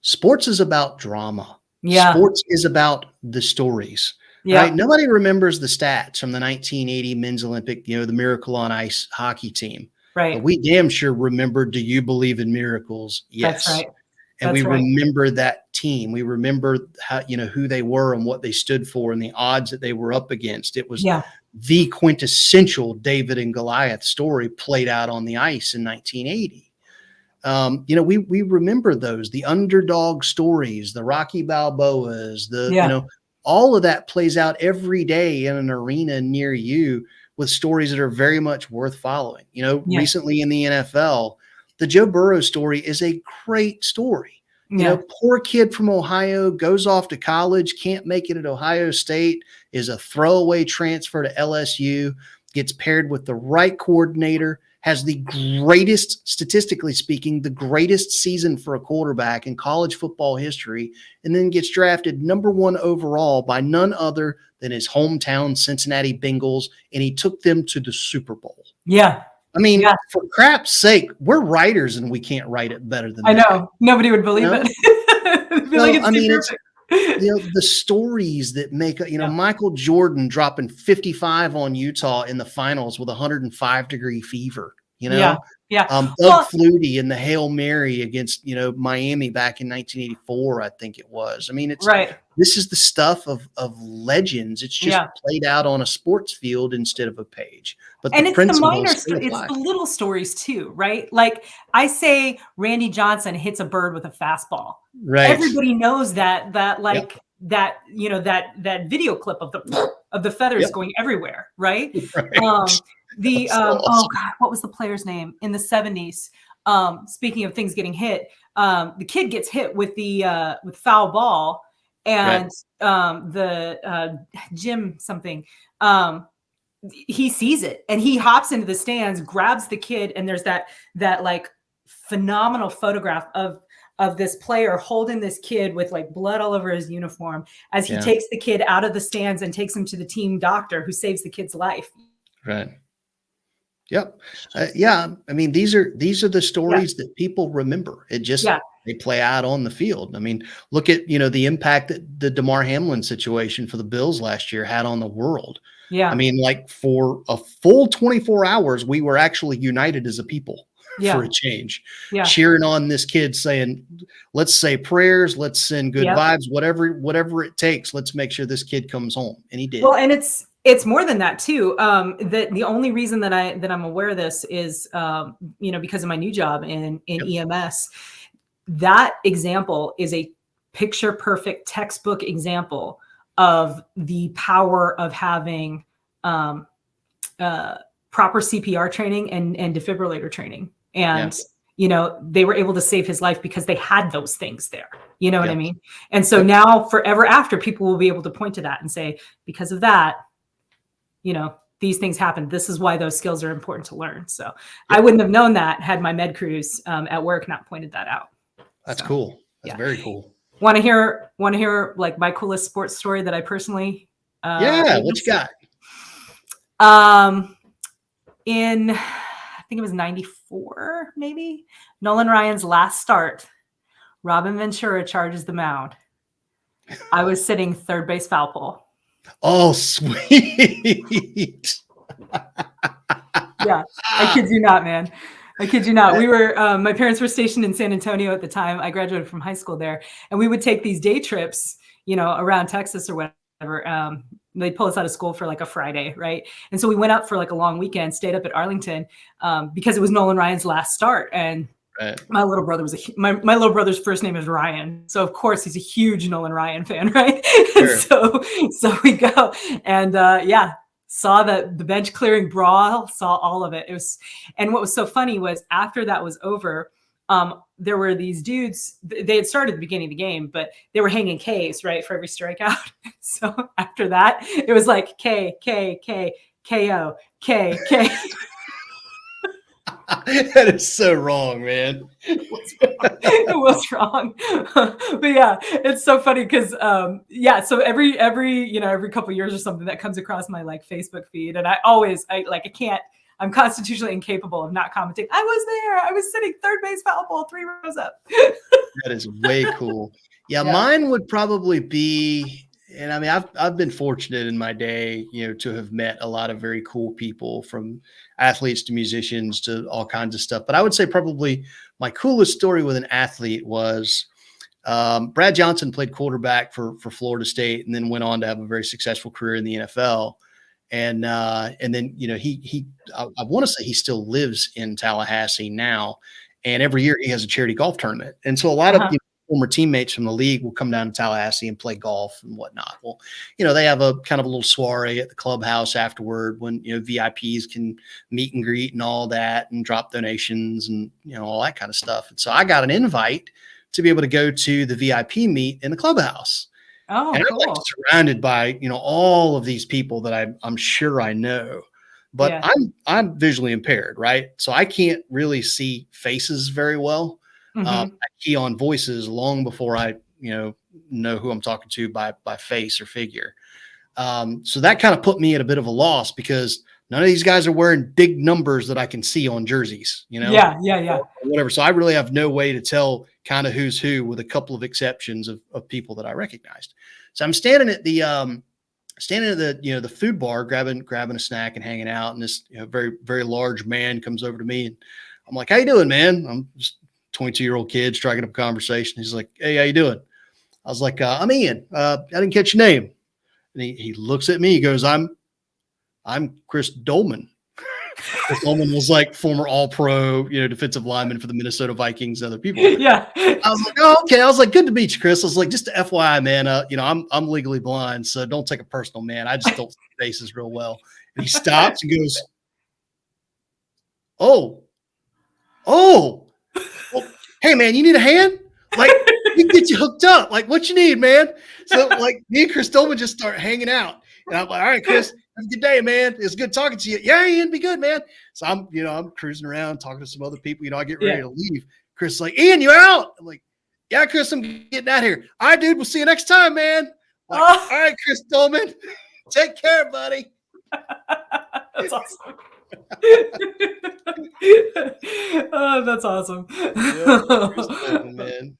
Sports is about drama. Sports is about the stories. Right? Nobody remembers the stats from the 1980 men's Olympic, the Miracle on Ice hockey team. Right. But we damn sure remember, do you believe in miracles? Yes. That's right. And we remember that team. We remember how, who they were and what they stood for and the odds that they were up against. It was the quintessential David and Goliath story played out on the ice in 1980. we remember those, the underdog stories, the Rocky Balboas, Yeah. all of that plays out every day in an arena near you with stories that are very much worth following. Yeah. Recently in the NFL, the Joe Burrow story is a great story. Yeah. Poor kid from Ohio goes off to college, can't make it at Ohio State, is a throwaway transfer to LSU, gets paired with the right coordinator, has the greatest, statistically speaking, the greatest season for a quarterback in college football history, and then gets drafted #1 overall by none other than his hometown Cincinnati Bengals, and he took them to the Super Bowl. Yeah. I mean, Yeah. for crap's sake, we're writers and we can't write it better than I that. know. Nobody would believe it. I feel like So, it's I too mean, it's perfect. the stories that make Yeah. Michael Jordan dropping 55 on Utah in the finals with 105-degree fever. Yeah. Yeah. Doug Well, Flutie and the Hail Mary against Miami back in 1984, I think it was. I mean, right. this is the stuff of legends. It's just Yeah. played out on a sports field instead of a page, but the And it's the principles still it's apply. the little stories too, right? Like I say Randy Johnson hits a bird with a fastball. Right. Everybody knows that Yep. that video clip of the feathers Yep. going everywhere, right? Right. The So oh awesome. God, what was the player's name in the 70s? Speaking of things getting hit, the kid gets hit with the with foul ball, and the Jim something. He sees it and he hops into the stands, grabs the kid, and there's that like phenomenal photograph of this player holding this kid with like blood all over his uniform as he takes the kid out of the stands and takes him to the team doctor who saves the kid's life. Right. Yep. Yeah. I mean, these are the stories that people remember. It just they play out on the field. I mean, look at the impact that the DeMar Hamlin situation for the Bills last year had on the world. Yeah. I mean, like for a full 24 hours, we were actually united as a people for a change, cheering on this kid, saying, "Let's say prayers, let's send good vibes, whatever it takes. Let's make sure this kid comes home." And he did. Well, and it's more than that too. The only reason that I'm aware of this is because of my new job in EMS. That example is a picture perfect textbook example of the power of having proper CPR training and defibrillator training. And they were able to save his life because they had those things there. You know what I mean? And so now forever after, people will be able to point to that and say, because of that, these things happen. This is why those skills are important to learn. So I wouldn't have known that had my med crews at work not pointed that out. That's cool. That's very cool. Want to hear like my coolest sports story that I personally what you got? In I think it was 94, maybe Nolan Ryan's last start, Robin Ventura charges the mound. I was sitting third base foul pole. Oh, sweet. Yeah, I kid you not, man. I kid you not. We were, my parents were stationed in San Antonio at the time. I graduated from high school there, and we would take these day trips, around Texas or whatever. They'd pull us out of school for like a Friday, right? And so we went up for like a long weekend, stayed up at Arlington because it was Nolan Ryan's last start. And my little brother was my little brother's first name is Ryan, so of course he's a huge Nolan Ryan fan, right? Sure. so we go and saw the bench clearing brawl, saw all of it. It was, and what was so funny was after that was over, there were these dudes. They had started at the beginning of the game, but they were hanging K's right for every strikeout. So after that, it was like K K K KO K K. That is so wrong, man. It was wrong. But yeah, it's so funny because so every couple of years or something that comes across my like Facebook feed, and I'm constitutionally incapable of not commenting. I was there. I was sitting third base foul ball 3 rows up. That is way cool. Yeah, mine would probably be, and I mean, I've been fortunate in my day, to have met a lot of very cool people, from athletes to musicians to all kinds of stuff. But I would say probably my coolest story with an athlete was Brad Johnson played quarterback for Florida State and then went on to have a very successful career in the NFL. And then, I want to say he still lives in Tallahassee now. And every year he has a charity golf tournament. And so a lot of former teammates from the league will come down to Tallahassee and play golf and whatnot. Well, they have a kind of a little soiree at the clubhouse afterward when, VIPs can meet and greet and all that and drop donations and, all that kind of stuff. And so I got an invite to be able to go to the VIP meet in the clubhouse. Oh, and cool. I'm like surrounded by, all of these people that I'm sure I know. But I'm visually impaired, right? So I can't really see faces very well. I key on voices long before I, know who I'm talking to by face or figure. So that kind of put me at a bit of a loss because none of these guys are wearing big numbers that I can see on jerseys, Yeah. or whatever. So I really have no way to tell kind of who's who, with a couple of exceptions of people that I recognized. So I'm standing at the the food bar, grabbing a snack and hanging out. And this, very, very large man comes over to me and I'm like, "How you doing, man?" I'm just 22-year-old kid striking up a conversation. He's like, "Hey, how you doing?" I was like, "I'm Ian. I didn't catch your name." And he looks at me. He goes, I'm Chris Dolman." Chris Dolman was like former All-Pro, defensive lineman for the Minnesota Vikings, other people. Yeah. I was like, "Oh, okay." I was like, "Good to meet you, Chris." I was like, "Just FYI, man, I'm legally blind, so don't take it personal, man. I just don't see faces real well." And he stops and goes, "Oh, well, hey, man, you need a hand? Like, we can get you hooked up. Like, what you need, man?" So, like, me and Chris Dolman just start hanging out. And I'm like, "All right, Chris, have a good day, man. It's good talking to you." "Yeah, Ian, be good, man." So I'm cruising around talking to some other people. I get ready to leave. Chris is like, "Ian, you out?" I'm like, "Yeah, Chris, I'm getting out of here." "All right, dude, we'll see you next time, man." Like, "All right, Chris Dolman, take care, buddy." That's awesome. Oh, that's awesome. Chris Dolman, man.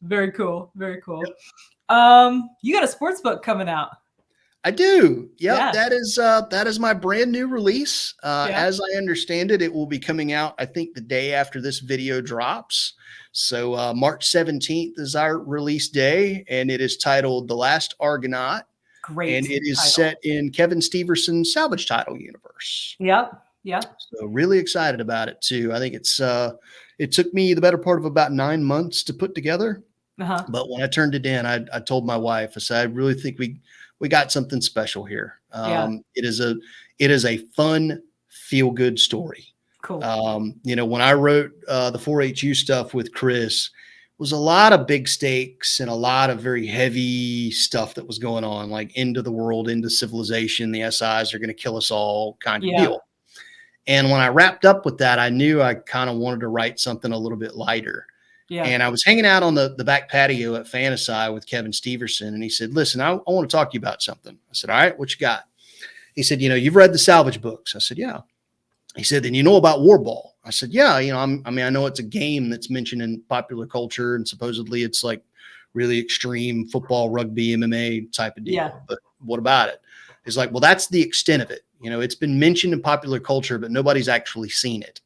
Very cool. Very cool. Yep. You got a sports book coming out. I do. Yep. Yeah. That is my brand new release. As I understand it, it will be coming out, I think, the day after this video drops. So March 17th is our release day, and it is titled The Last Argonaut. Great. And it is set in Kevin Steverson's salvage title universe. Yep. So really excited about it too. I think it took me the better part of about 9 months to put together. But when I turned it in, I told my wife, I said, "I really think we got something special here." It is a fun, feel good story. Cool. When I wrote the 4-HU stuff with Chris, was a lot of big stakes and a lot of very heavy stuff that was going on, like end of the world, into civilization. The SIs are going to kill us all kind of deal. And when I wrapped up with that, I knew I kind of wanted to write something a little bit lighter. And I was hanging out on the back patio at Fantasy with Kevin Steverson. And he said, "Listen, I want to talk to you about something." I said, "All right, what you got?" He said, "You've read the salvage books." I said, "Yeah." He said, "Then you know about Warball?" I said, "Yeah, I know it's a game that's mentioned in popular culture, and supposedly it's like really extreme football, rugby, MMA type of deal. Yeah. But what about it?" He's like, "Well, that's the extent of it. It's been mentioned in popular culture, but nobody's actually seen it.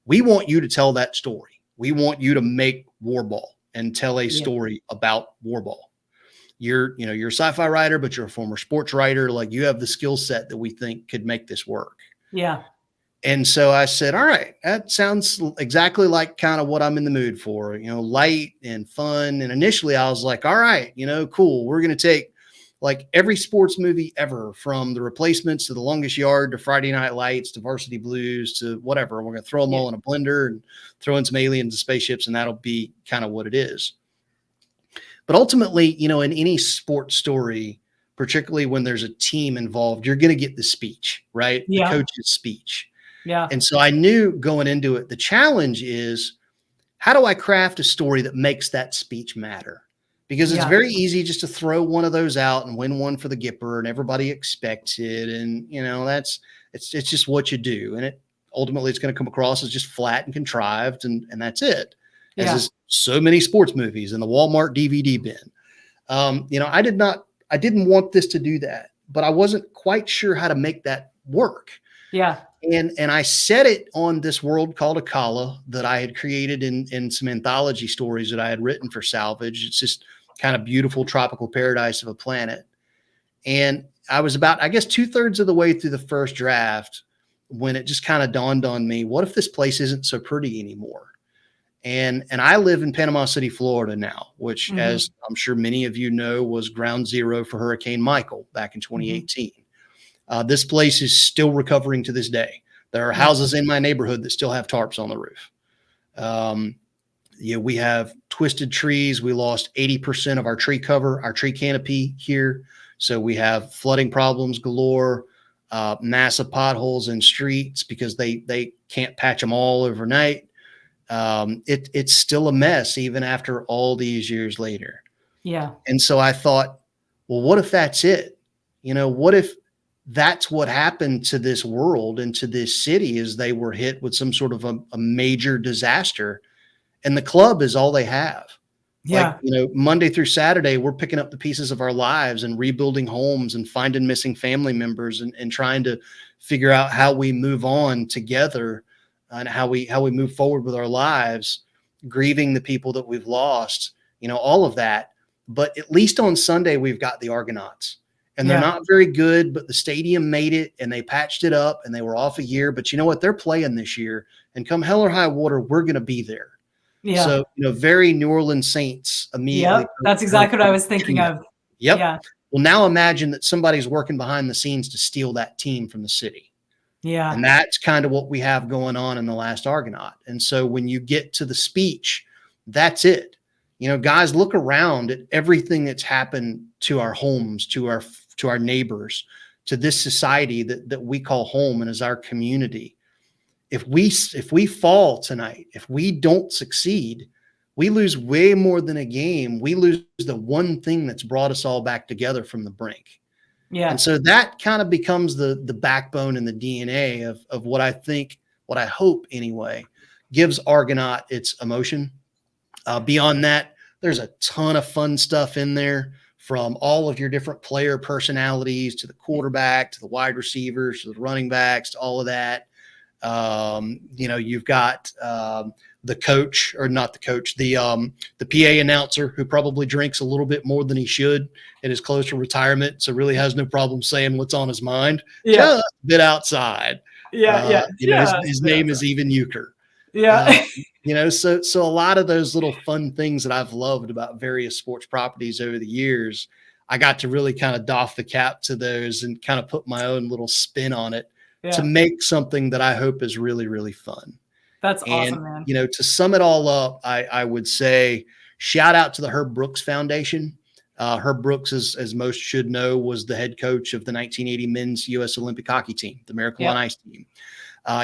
We want you to tell that story. We want you to make Warball and tell a story about Warball. You're a sci-fi writer, but you're a former sports writer. Like, you have the skill set that we think could make this work." Yeah. And so I said, "All right, that sounds exactly like kind of what I'm in the mood for, light and fun." And initially I was like, "All right, cool. We're going to take like every sports movie ever, from The Replacements to The Longest Yard to Friday Night Lights to Varsity Blues to whatever. We're going to throw them all in a blender and throw in some aliens and spaceships, and that'll be kind of what it is." But ultimately, in any sports story, particularly when there's a team involved, you're going to get the speech, right? Yeah. The coach's speech. Yeah. And so I knew going into it, the challenge is, how do I craft a story that makes that speech matter? Because it's very easy just to throw one of those out and win one for the Gipper, and everybody expects it. And, it's just what you do. And it ultimately, it's going to come across as just flat and contrived. And that's it. As is so many sports movies in the Walmart DVD bin. I didn't want this to do that, but I wasn't quite sure how to make that work. Yeah. And I set it on this world called Akala that I had created in some anthology stories that I had written for Salvage. It's just kind of beautiful tropical paradise of a planet. And I was about, I guess, 2/3 of the way through the first draft when it just kind of dawned on me, what if this place isn't so pretty anymore? And I live in Panama City, Florida now, which, Mhm. as I'm sure many of you know, was ground zero for Hurricane Michael back in Mhm. 2018. This place is still recovering to this day. There are Yeah. houses in my neighborhood that still have tarps on the roof. Um, yeah, we have twisted trees. We lost 80% of our tree cover, our tree canopy here. So we have flooding problems galore, massive potholes in streets because they can't patch them all overnight. It's still a mess even after all these years later. Yeah. And so I thought, well, what if that's it? What if that's what happened to this world and to this city is they were hit with some sort of a major disaster and the club is all they have. Like, Yeah. Monday through Saturday, we're picking up the pieces of our lives and rebuilding homes and finding missing family members and trying to figure out how we move on together and how we move forward with our lives, grieving the people that we've lost, all of that. But at least on Sunday, we've got the Argonauts. And they're Yeah. not very good, but the stadium made it and they patched it up and they were off a year. But you know what? They're playing this year. And come hell or high water, we're going to be there. Yeah. So, very New Orleans Saints immediately. Yep. That's exactly what I was thinking of. Yep. Yeah. Well, now imagine that somebody's working behind the scenes to steal that team from the city. Yeah. And that's kind of what we have going on in the Last Argonaut. And so when you get to the speech, that's it. Guys, look around at everything that's happened to our homes, to our neighbors, to this society that we call home and is our community. If we fall tonight, if we don't succeed, we lose way more than a game. We lose the one thing that's brought us all back together from the brink. And Yeah. so that kind of becomes the backbone and the DNA of what I hope anyway, gives Argonaut its emotion. Beyond that, there's a ton of fun stuff in there, from all of your different player personalities to the quarterback, to the wide receivers, to the running backs, to all of that. You've got the coach, or not the coach, the PA announcer, who probably drinks a little bit more than he should and is close to retirement, so really has no problem saying what's on his mind, Yeah. just a bit outside. Yeah. Yeah. His name is even Euchre. Yeah. So a lot of those little fun things that I've loved about various sports properties over the years, I got to really kind of doff the cap to those and kind of put my own little spin on it to Yeah. make something that I hope is really, really fun. That's And, awesome, man. to sum it all up, I would say shout out to the Herb Brooks Foundation. Herb Brooks, as most should know, was the head coach of the 1980 men's U.S. Olympic hockey team, the Miracle on Ice team.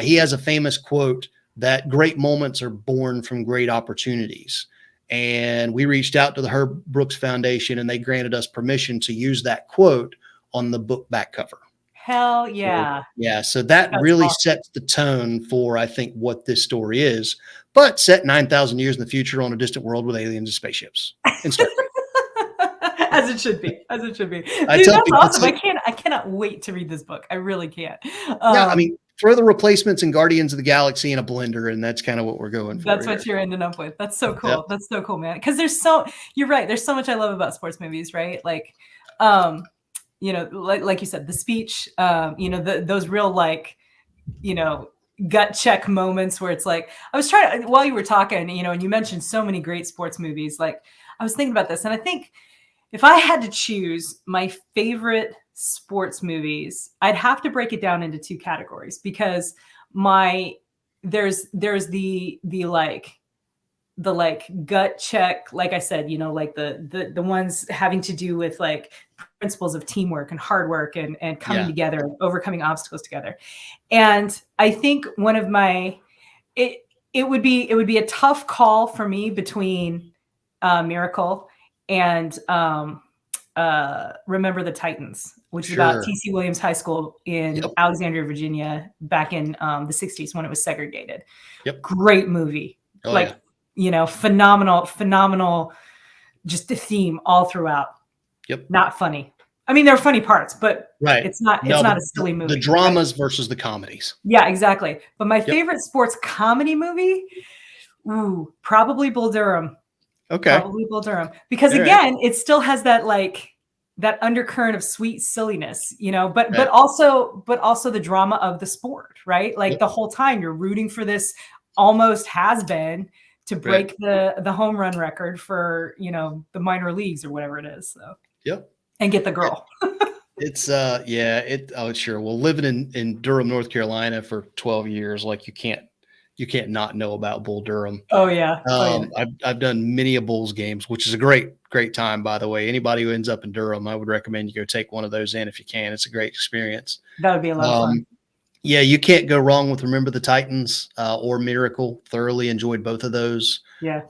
He has a famous quote that great moments are born from great opportunities. And we reached out to the Herb Brooks Foundation, and they granted us permission to use that quote on the book back cover. Hell yeah. So that That's really awesome. sets the tone for, I think, what this story is, but set 9,000 years in the future on a distant world with aliens and spaceships and Star Trek. As it should be. As it should be. I Dude, tell that's people, awesome. I cannot wait to read this book. I really can't. Throw the Replacements and Guardians of the Galaxy in a blender, and that's kind of what we're going for. That's what you're ending up with. That's so cool. Yep. That's so cool, man. Because you're right. There's so much I love about sports movies, right? Like, like you said, the speech, those real, gut check moments where it's like, I was trying, while you were talking, and you mentioned so many great sports movies. Like, I was thinking about this, and I think if I had to choose my favorite sports movies, I'd have to break it down into two categories, because there's the gut check, like I said, like the ones having to do with like principles of teamwork and hard work and coming together and overcoming obstacles together. And I think one of it would be a tough call for me between Miracle and Remember the Titans, which is about T.C. Williams High School in Alexandria, Virginia, back in the 60s when it was segregated. Yep. Great movie. Phenomenal, just the theme all throughout. Yep. Not funny. I mean, there are funny parts, but it's not a silly movie. The dramas versus the comedies. Yeah, exactly. But my favorite sports comedy movie, probably Bull Durham. Okay. Probably Bull Durham. Because again, it still has that that undercurrent of sweet silliness, you know, but also the drama of the sport, right? Like the whole time you're rooting for this almost has been to break the home run record for, you know, the minor leagues or whatever it is. So and get the girl. It's sure. Well, living in Durham, North Carolina for 12 years, like you can't not know about Bull Durham. Oh yeah. I've done many a Bulls games, which is a great time, by the way. Anybody who ends up in Durham, I would recommend you go take one of those in if you can. It's a great experience. That would be a lot of fun. Yeah, you can't go wrong with Remember the Titans or Miracle. Thoroughly enjoyed both of those. Yeah.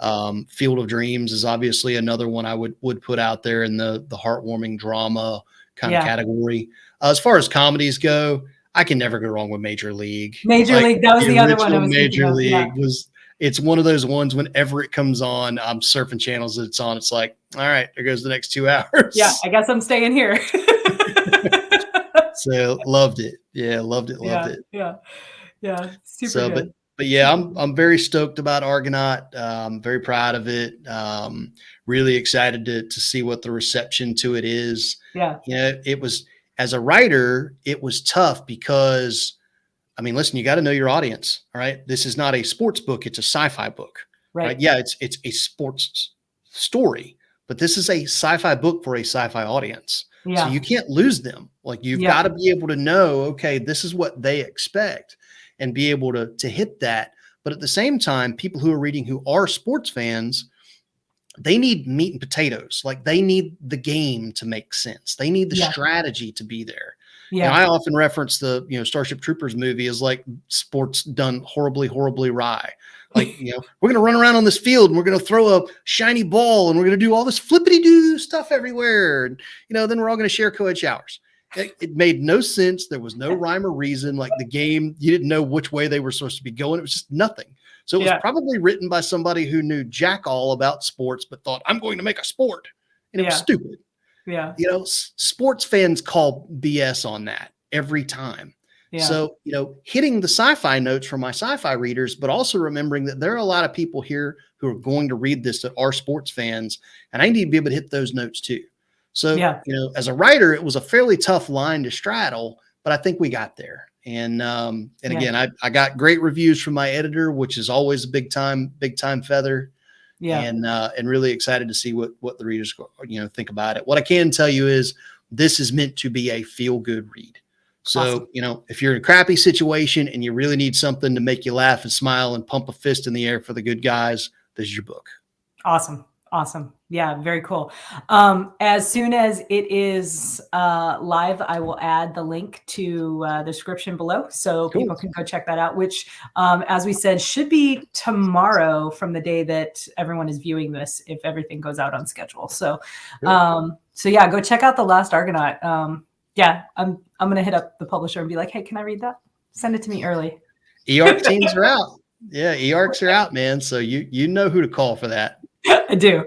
Field of Dreams is obviously another one I would put out there in the heartwarming drama kind of category. As far as comedies go, I can never go wrong with Major League. Major League, that was the other one I was Major League of. it's one of those ones whenever it comes on, I'm surfing channels that it's on. It's like, all right, there goes the next 2 hours. Yeah, I guess I'm staying here. So loved it. Yeah, loved it. Yeah. Super good. But yeah, I'm very stoked about Argonaut. Very proud of it. Really excited to see what the reception to it is. Yeah. You know, it was, as a writer, it was tough because, I mean, listen, you got to know your audience. All right. This is not a sports book. It's a sci-fi book. Right. Yeah. It's a sports story, but this is a sci-fi book for a sci-fi audience. Yeah. So you can't lose them. Like you've got to be able to know, okay, this is what they expect and be able to hit that. But at the same time, people who are reading who are sports fans, they need meat and potatoes. Like they need the game to make sense. They need the strategy to be there. Yeah. And I often reference the, Starship Troopers movie as like sports done horribly, horribly awry. Like, we're going to run around on this field and we're going to throw a shiny ball and we're going to do all this flippity-doo stuff everywhere. And, then we're all going to share co-ed showers. It made no sense. There was no rhyme or reason. Like the game, you didn't know which way they were supposed to be going. It was just nothing. So it was probably written by somebody who knew jack all about sports, but thought, I'm going to make a sport. And it was stupid. Yeah. Sports fans call BS on that every time. Yeah. So, hitting the sci-fi notes for my sci-fi readers, but also remembering that there are a lot of people here who are going to read this that are sports fans, and I need to be able to hit those notes too. So, as a writer, it was a fairly tough line to straddle, but I think we got there. And again, I got great reviews from my editor, which is always a big time feather. Yeah. And really excited to see what the readers, think about it. What I can tell you is this is meant to be a feel good read. So, awesome. If you're in a crappy situation and you really need something to make you laugh and smile and pump a fist in the air for the good guys, this is your book. Awesome. Yeah, very cool. As soon as it is live, I will add the link to the description below so people can go check that out, which, as we said, should be tomorrow from the day that everyone is viewing this, if everything goes out on schedule. So, yeah, go check out The Last Argonaut. I'm going to hit up the publisher and be like, hey, can I read that? Send it to me early. eARC teams are out. Yeah, eARCs are out, man. So you know who to call for that. I do.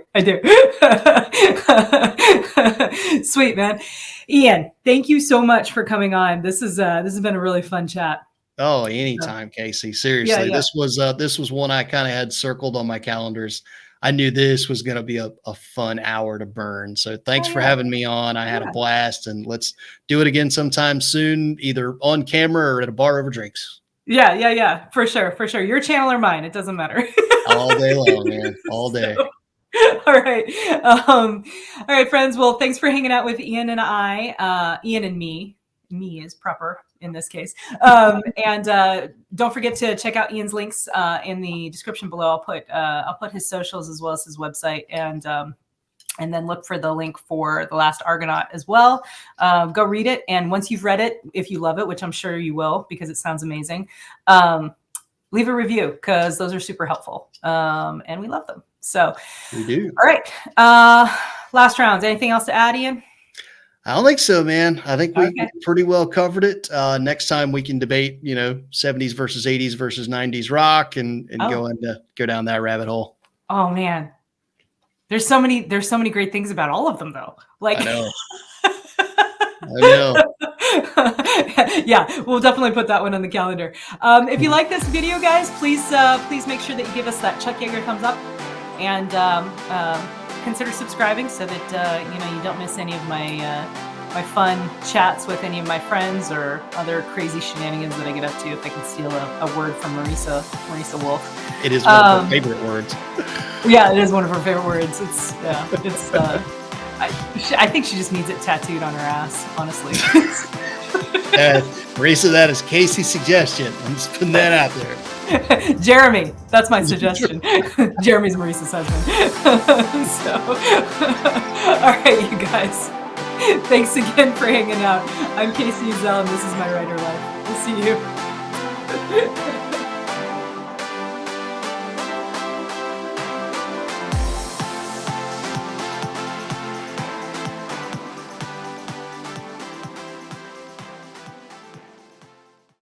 Sweet, man. Ian, thank you so much for coming on. This has been a really fun chat. Oh, anytime, Casey. Seriously, this was one I kind of had circled on my calendars. I knew this was going to be a fun hour to burn. So thanks for having me on. I had a blast, and let's do it again sometime soon, either on camera or at a bar over drinks. Yeah. For sure. Your channel or mine. It doesn't matter. All day long, man. All day. All right. All right, friends. Well, thanks for hanging out with Ian and I. Ian and me. Me is proper in this case. And don't forget to check out Ian's links in the description below. I'll put his socials as well as his website, and then look for the link for The Last Argonaut as well. Go read it. And once you've read it, if you love it, which I'm sure you will because it sounds amazing, leave a review because those are super helpful. And we love them. So we do. All right. Last rounds. Anything else to add, Ian? I don't think so, man. I think we pretty well covered it. Next time we can debate, 70s versus 80s versus 90s rock and go down that rabbit hole. Oh man. There's so many great things about all of them though. Like I know. Yeah, we'll definitely put that one on the calendar. If you like this video, guys, please make sure that you give us that Chuck Yeager thumbs up and consider subscribing so that you don't miss any of my my fun chats with any of my friends or other crazy shenanigans that I get up to. If I can steal a word from Marisa Wolf. It is one of her favorite words. Yeah, it is one of her favorite words. I think she just needs it tattooed on her ass, honestly. Marisa, that is Casey's suggestion. I'm just putting that out there. Jeremy, that's my suggestion. Jeremy's Marisa's husband. So, all right, you guys. Thanks again for hanging out. I'm Casey Zell, and this is My Writer Life. We'll see you.